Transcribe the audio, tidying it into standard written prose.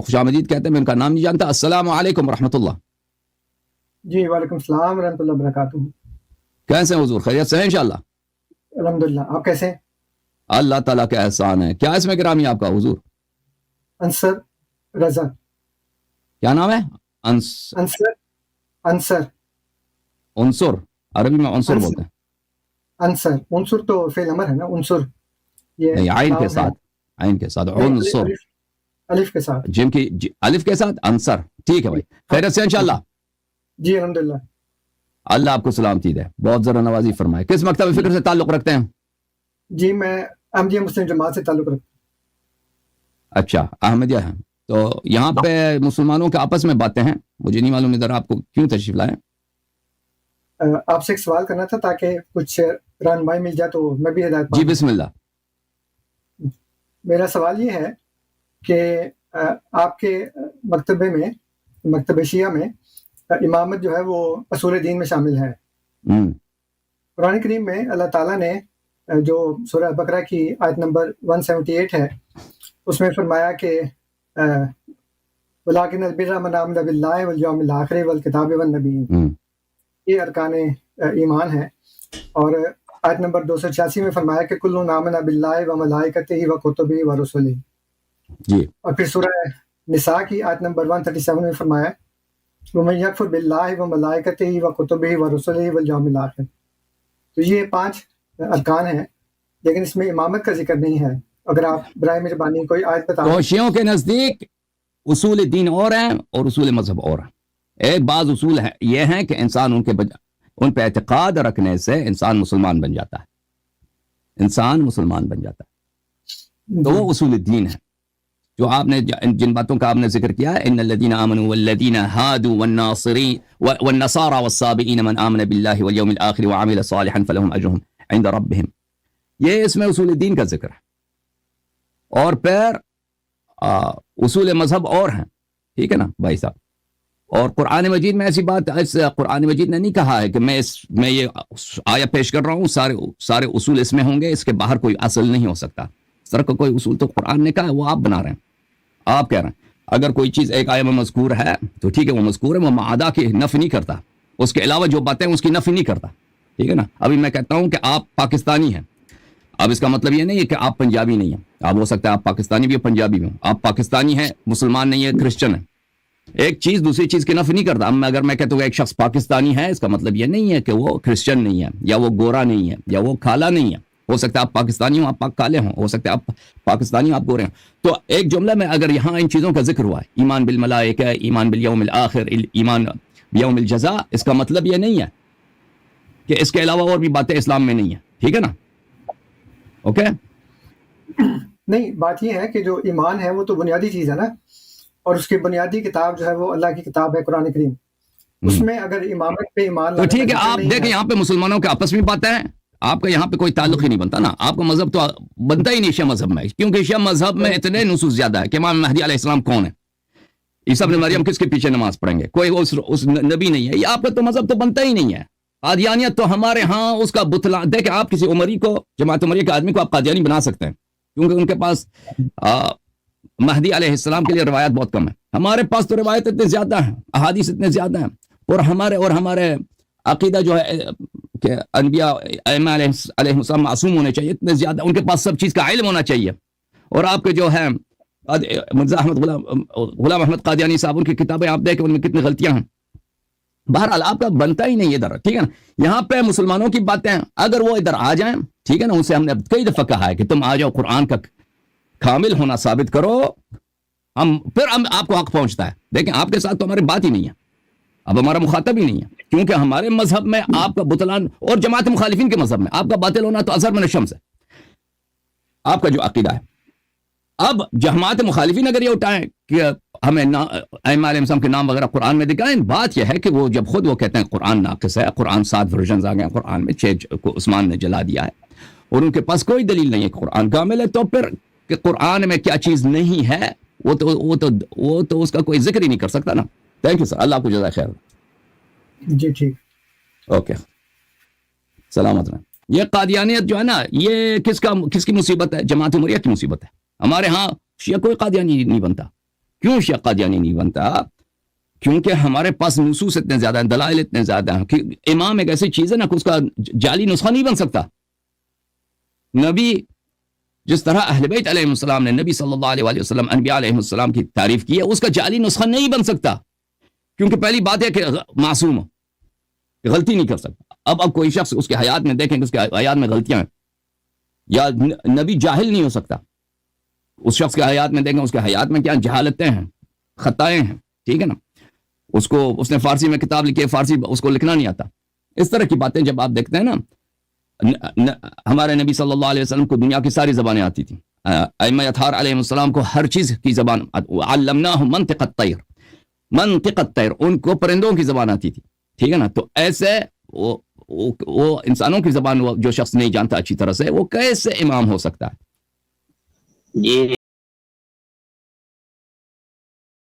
خوش آمدید کہتے ہیں، میں ان کا نام نہیں جانتا. السلام علیکم ورحمۃ اللہ. جی وعلیکم السلام ورحمۃ اللہ وبرکاتہ. کیسے ہیں حضور؟ خیریت سے ہیں انشاءاللہ؟ الحمدللہ. آپ کیسے ہیں؟ اللہ تعالیٰ کا احسان ہے. کیا اسم گرامی آپ کا حضور؟ انصر رضا. کیا نام ہے؟ انصر عنصر، عربی میں عنصر بولتے ہیں. عنصر تو فعل امر ہے نا. عنصر یہ نہیں، عین کے ساتھ، عین کے ساتھ عنصر، الف کے ساتھ، جن کی الف کے ساتھ انصر. ٹھیک ہے بھائی، خیریت سے انشاءاللہ؟ جی الحمدللہ. اللہ آپ کو سلامتی دے، بہت ذرا نوازی فرمائے. کس مکتب فکر سے تعلق رکھتے ہیں؟ جی میں احمدیہ مسلم جماعت سے تعلق رکھتا ہوں. اچھا، احمدیہ ہیں. تو یہاں پہ مسلمانوں کے آپس میں باتیں ہیں، مجھے نہیں معلوم ادھر آپ کو کیوں تشریف لائیں. آپ سے ایک سوال کرنا تھا تاکہ کچھ رہنمائی مل جائے تو میں بھی ہدایت جی بسم اللہ. میرا سوال یہ ہے کہ آپ کے مکتبے میں، مکتب شیعہ میں امامت جو ہے وہ اصول دین میں شامل ہے. قرآن کریم میں اللہ تعالیٰ نے جو سورہ بقرہ کی آیت نمبر 178 ہے اس میں فرمایا کہ وَلَٰكِنَّ الْبِرَّ مَنْ آمَنَ بِاللَّهِ وَالْيَوْمِ الْآخِرِ وَالْكِتَابِ وَالنَّبِيِّينَ. یہ ارکان ایمان ہے. اور آیت نمبر 286 میں فرمایا کہ کل آمن باللہ وملائکتہ وکتبہ ورسلہ. جی. اور پھر سورہ نساء کی آیت نمبر 137 میں فرمایا ومن یکفر باللہ وملائکتہ وکتبہ ورسلہ والیوم الآخر. تو یہ 5 ارکان ہیں، لیکن اس میں امامت کا ذکر نہیں ہے. اگر آپ برائے مہربانی کوئی آیت بتائیں. تو شیعوں کے نزدیک اصول دین اور ہیں اور اصول مذہب اور ہیں. ایک بعض اصول ہیں یہ ہیں کہ انسان ان پہ اعتقاد رکھنے سے انسان مسلمان بن جاتا ہے، انسان مسلمان بن جاتا ہے. تو وہ اصول دین ہے جو آپ نے جن باتوں کا آپ نے ذکر کیا ہے، ان الذین آمنوا والذین ہادوا والنصارى والصابئین من آمن باللہ والیوم الآخر وعمل صالحا فلہم اجرہم عند ربہم. یہ اس میں اصول دین کا ذکر ہے. اور پھر اصول مذہب اور ہیں. ٹھیک ہے نا بھائی صاحب؟ اور قرآن مجید میں ایسی بات، قرآن مجید نے نہیں کہا ہے کہ میں یہ آیا پیش کر رہا ہوں سارے اصول اس میں ہوں گے، اس کے باہر کوئی اصل نہیں ہو سکتا. اس طرح کا کوئی اصول تو قرآن نے کہا ہے، وہ آپ بنا رہے ہیں، آپ کہہ رہے ہیں. اگر کوئی چیز ایک آیت میں مذکور ہے تو ٹھیک ہے، وہ مذکور ہے، وہ معادہ کی نفی نہیں کرتا، اس کے علاوہ جو باتیں اس کی نفی نہیں کرتا. ٹھیک ہے نا؟ ابھی میں کہتا ہوں کہ آپ پاکستانی ہیں، اب اس کا مطلب یہ نہیں ہے کہ آپ پنجابی نہیں ہیں. آپ ہو سکتا ہے آپ پاکستانی بھی ہو، پنجابی بھی ہوں. آپ پاکستانی ہیں، مسلمان نہیں ہے، کرسچن ہے. ایک چیز دوسری چیز کی نفی نہیں کرتا. اب اگر میں کہتا ہوں کہ ایک شخص پاکستانی ہے، اس کا مطلب یہ نہیں ہے کہ وہ کرسچن نہیں ہے، یا وہ گورا نہیں ہے، یا وہ کالا نہیں ہے. ہو سکتا ہے آپ پاکستانی ہوں، آپ کالے ہوں، ہو سکتا ہے آپ پاکستانی ہوں، آپ گورے ہوں. تو ایک جملہ میں اگر یہاں ان چیزوں کا ذکر ہوا ہے، ایمان بالملائکہ، ایمان بالیوم الآخر، ایمان بیوم الجزاء، اس کا مطلب یہ نہیں ہے کہ اس کے علاوہ اور بھی باتیں اسلام میں نہیں ہیں. ٹھیک ہے نا؟ اوکے. نہیں، بات یہ ہے کہ جو ایمان ہے وہ تو بنیادی چیز ہے نا، اور اس کی بنیادی کتاب جو ہے وہ اللہ کی کتاب ہے، قرآن کریم. اس میں اگر امامت پہ ایمان تو ٹھیک ہے، آپ دیکھیں یہاں پہ مسلمانوں کے آپس میں باتیں ہیں، آپ کا یہاں پہ کوئی تعلق ہی نہیں بنتا نا. آپ کا مذہب تو بنتا ہی نہیں شیعہ مذہب میں، کیونکہ شیعہ مذہب میں اتنے نصوص زیادہ ہے کہ امام مہدی علیہ السلام کون ہے، عیسیٰ ابن مریم کس کے پیچھے نماز پڑھیں گے، کوئی اس نبی نہیں ہے. یہ آپ کا تو مذہب تو بنتا ہی نہیں ہے. قادیانیت تو ہمارے ہاں اس کا بتلان. دیکھیں آپ کسی عمری کو، جماعت عمری کے آدمی کو آپ قادیانی بنا سکتے ہیں، کیونکہ ان کے پاس مہدی علیہ السلام کے لیے روایت بہت کم ہے. ہمارے پاس تو روایت اتنے زیادہ ہیں، احادیث اتنے زیادہ ہیں. اور ہمارے عقیدہ جو ہے کہ انبیاء ائمہ علیہ السلام معصوم ہونے چاہیے، اتنے زیادہ. ان کے پاس سب چیز کا علم ہونا چاہیے. اور آپ کے جو ہے مرزا احمد غلام احمد قادیانی صاحب، ان کی کتابیں آپ دیکھیں ان میں کتنی غلطیاں ہیں. بہرحال آپ کا بنتا ہی نہیں ادھر. ٹھیک ہے نا؟ یہاں پہ مسلمانوں کی باتیں ہیں، اگر وہ ادھر آ جائیں، ٹھیک ہے نا، ان سے ہم نے کئی دفعہ کہا ہے کہ تم آ جاؤ، قرآن کا کامل ہونا ثابت کرو، پھر آپ کو حق پہنچتا ہے. لیکن آپ کے ساتھ تو ہماری بات ہی نہیں ہے، اب ہمارا مخاطب ہی نہیں ہے، کیونکہ ہمارے مذہب میں آپ کا بطلان، اور جماعت مخالفین کے مذہب میں آپ کا باطل ہونا تو اظہر من الشمس ہے، آپ کا جو عقیدہ ہے. اب جماعت مخالفین اگر یہ اٹھائیں کہ ہمیں ائمہ علیہ السلام کے نام وغیرہ قرآن میں دکھائیں، بات یہ ہے کہ وہ جب خود وہ کہتے ہیں قرآن ناقص ہے، قرآن 7 ورژنز آ گئے ہیں قرآن میں، 6 کو عثمان نے جلا دیا ہے، اور ان کے پاس کوئی دلیل نہیں ہے کہ قرآن کامل ہے. تو پھر کہ قرآن میں کیا چیز نہیں ہے وہ تو اس کا کوئی ذکر ہی نہیں کر سکتا نا. تھینک یو سر، اللہ آپ کو جزائے خیر. جی ٹھیک، اوکے، سلامت رہیں. یہ قادیانیت جو ہے نا، یہ کس کی مصیبت ہے؟ جماعت عمریہ کی مصیبت ہے. ہمارے ہاں شیعہ کوئی قادیانی نہیں بنتا، کیوں شیعہ قادیانی نہیں بنتا؟ کیونکہ ہمارے پاس نصوص اتنے زیادہ ہیں، دلائل اتنے زیادہ ہیں کہ امام ایک ایسی چیز ہے نا کہ اس کا جعلی نسخہ نہیں بن سکتا. نبی جس طرح اہل بیت علیہ السلام نے نبی صلی اللہ علیہ وسلم انبیاء علیہ السلام کی تعریف کی ہے، اس کا جعلی نسخہ نہیں بن سکتا، کیونکہ پہلی بات ہے کہ معصوم ہو، غلطی نہیں کر سکتا. اب کوئی شخص اس کے حیات میں دیکھیں کہ اس کے حیات میں غلطیاں ہیں، یا نبی جاہل نہیں ہو سکتا، اس شخص کے حیات میں دیکھیں اس کے حیات میں کیا جہالتیں ہیں، خطائیں ہیں، ٹھیک ہے نا. اس نے فارسی میں کتاب لکھی ہے، فارسی اس کو لکھنا نہیں آتا. اس طرح کی باتیں جب آپ دیکھتے ہیں نا، ہمارے نبی صلی اللہ علیہ وسلم کو دنیا کی ساری زبانیں آتی تھیں. ائمہ اطہار علیہ السلام کو ہر چیز کی زبان، علمناہ منطق الطیر، منطق الطیر، ان کو پرندوں کی زبان آتی تھی، ٹھیک ہے نا. تو ایسے وہ انسانوں کی زبان جو شخص نہیں جانتا اچھی طرح سے، وہ کیسے امام ہو سکتا ہے؟ جی